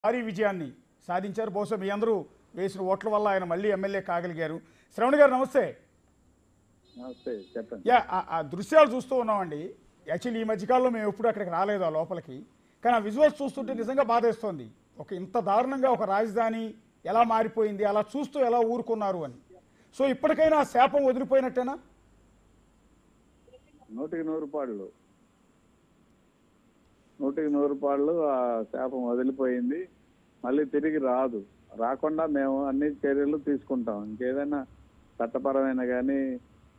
భారీ విజయాన్ని సాధించారు. బహుశా మీ అందరూ వేసిన ఓట్ల వల్ల ఆయన మళ్ళీ ఎమ్మెల్యే కాగలిగారు. శ్రవణ్ గారు నమస్తే. నమస్తే, చెప్పండి. ఆ దృశ్యాలు చూస్తూ ఉన్నామండి. యాక్చువల్లీ ఈ మధ్యకాలంలో మేము ఎప్పుడు అక్కడికి రాలేదు ఆ లోపలికి, కానీ ఆ విజువల్స్ చూస్తుంటే నిజంగా బాధేస్తోంది. ఒక ఇంత దారుణంగా ఒక రాజధాని ఎలా మారిపోయింది, అలా చూస్తూ ఎలా ఊరుకున్నారు అని. సో ఇప్పటికైనా ఆ శాపం వదిలిపోయినట్టేనా? 100% 100% ఆ శాపం వదిలిపోయింది. మళ్ళీ తిరిగి రాదు. రాకుండా మేము అన్ని చర్యలు తీసుకుంటాం. ఇంకేదైనా చట్టపరమైన కానీ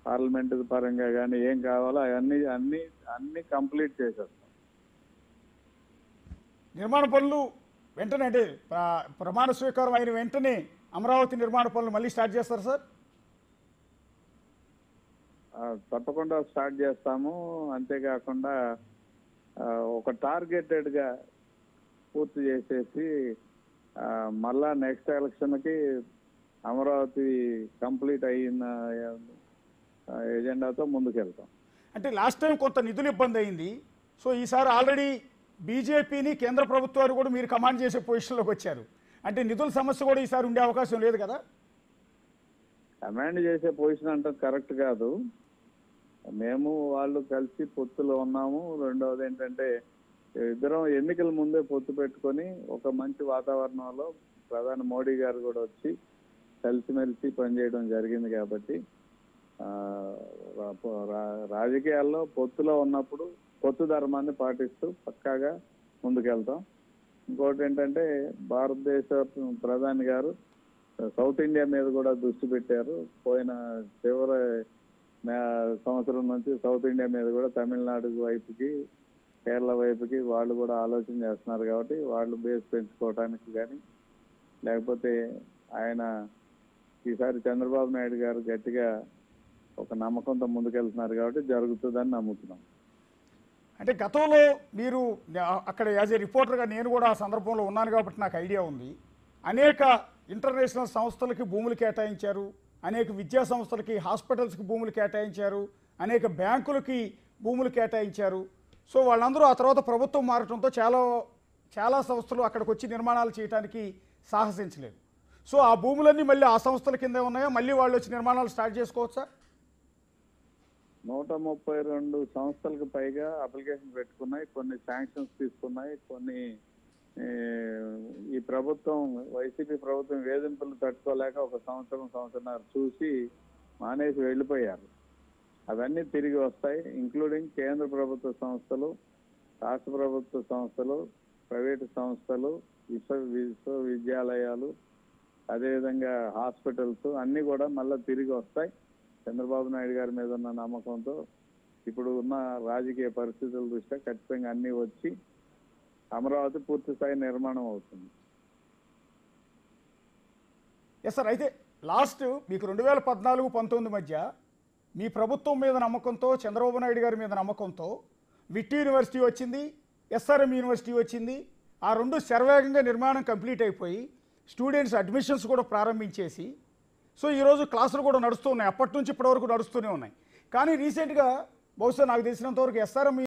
పార్లమెంటు పరంగా కానీ ఏం కావాలో అవన్నీ అన్ని అన్ని కంప్లీట్ చేసేస్తాం. నిర్మాణ పనులు వెంటనే అంటే ప్రమాణ స్వీకారం అయిన వెంటనే అమరావతి నిర్మాణ పనులు మళ్ళీ స్టార్ట్ చేస్తారు సార్? తప్పకుండా స్టార్ట్ చేస్తాము. అంతేకాకుండా ఒక టార్గెటెడ్గా పూర్తి చేసేసి మళ్ళా నెక్స్ట్ ఎలక్షన్కి అమరావతి కంప్లీట్ అయిన ఎజెండాతో ముందుకెళ్తాం. అంటే లాస్ట్ టైం కొంత నిధులు ఇబ్బంది అయింది. సో ఈసారి ఆల్రెడీ బీజేపీని కేంద్ర ప్రభుత్వాలు కూడా మీరు కమాండ్ చేసే పొజిషన్లోకి వచ్చారు. అంటే నిధుల సమస్య కూడా ఈసారి ఉండే అవకాశం లేదు కదా? కమాండ్ చేసే పొజిషన్ అంటే కరెక్ట్ కాదు. మేము వాళ్ళు కలిసి పొత్తులో ఉన్నాము. రెండవది ఏంటంటే ఇద్దరం ఎన్నికల ముందే పొత్తు పెట్టుకొని ఒక మంచి వాతావరణంలో ప్రధాని మోడీ గారు కూడా వచ్చి కలిసిమెలిసి పనిచేయడం జరిగింది. కాబట్టి రాజకీయాల్లో పొత్తులో ఉన్నప్పుడు పొత్తు ధర్మాన్ని పాటిస్తూ పక్కాగా ముందుకెళ్తాం. ఇంకోటి ఏంటంటే భారతదేశ ప్రధాని గారు సౌత్ ఇండియా మీద కూడా దృష్టి పెట్టారు. పోయిన చివరి సంవత్సరం నుంచి సౌత్ ఇండియా మీద కూడా తమిళనాడు వైపుకి కేరళ వైపుకి వాళ్ళు కూడా ఆలోచన చేస్తున్నారు. కాబట్టి వాళ్ళు బేస్ పెంచుకోవడానికి కానీ లేకపోతే ఆయన ఈసారి చంద్రబాబు నాయుడు గారు గట్టిగా ఒక నమ్మకంతో ముందుకెళ్తున్నారు కాబట్టి జరుగుతుందని నమ్ముతున్నాం. అంటే గతంలో మీరు అక్కడ యాజ్ ఏ రిపోర్టర్గా నేను కూడా ఆ సందర్భంలో ఉన్నాను కాబట్టి నాకు ఐడియా ఉంది. అనేక ఇంటర్నేషనల్ సంస్థలకి భూములు కేటాయించారు, అనేక విద్యా సంస్థలకి హాస్పిటల్స్కి భూములు కేటాయించారు, అనేక బ్యాంకులకి భూములు కేటాయించారు. సో వాళ్ళందరూ ఆ తర్వాత ప్రభుత్వం మారటంతో చాలా సంస్థలు అక్కడికి వచ్చి నిర్మాణాలు చేయడానికి సాహసించలేదు. సో ఆ భూములన్నీ మళ్ళీ ఆ సంస్థల కిందే ఉన్నాయా? మళ్ళీ వాళ్ళు వచ్చి నిర్మాణాలు స్టార్ట్ చేసుకోవచ్చా? 132 సంస్థలకు పైగా అప్లికేషన్ పెట్టుకున్నాయి, కొన్ని శాంక్షన్స్ తీసుకున్నాయి, కొన్ని ఈ ప్రభుత్వం వైసీపీ ప్రభుత్వం వేధింపులు తట్టుకోలేక ఒక సంవత్సరంన్నర చూసి మానేసి వెళ్ళిపోయారు. అవన్నీ తిరిగి వస్తాయి. ఇంక్లూడింగ్ కేంద్ర ప్రభుత్వ సంస్థలు, రాష్ట్ర ప్రభుత్వ సంస్థలు, ప్రైవేటు సంస్థలు, విశ్వవిద్యాలయాలు, అదేవిధంగా హాస్పిటల్స్ అన్నీ కూడా మళ్ళీ తిరిగి వస్తాయి. చంద్రబాబు నాయుడు గారి మీద ఉన్న నమ్మకంతో ఇప్పుడు ఉన్న రాజకీయ పరిస్థితుల దృష్ట్యా ఖచ్చితంగా అన్నీ వచ్చి అమరావతి పూర్తి స్థాయి నిర్మాణం అవుతుంది. Yes sir. అయితే లాస్ట్ మీకు 2014-19 మధ్య మీ ప్రభుత్వం మీద నమ్మకంతో, చంద్రబాబు నాయుడు గారి మీద నమ్మకంతో విట్టి యూనివర్సిటీ వచ్చింది, ఎస్ఆర్ఎం యూనివర్సిటీ వచ్చింది. ఆ రెండు శరవేగంగా నిర్మాణం కంప్లీట్ అయిపోయి స్టూడెంట్స్ అడ్మిషన్స్ కూడా ప్రారంభించేసి సో ఈరోజు క్లాసులు కూడా నడుస్తూ ఉన్నాయి. అప్పటి నుంచి ఇప్పటి వరకు నడుస్తూనే ఉన్నాయి. కానీ రీసెంట్గా బహుశా నాకు తెలిసినంతవరకు ఎస్ఆర్ఎం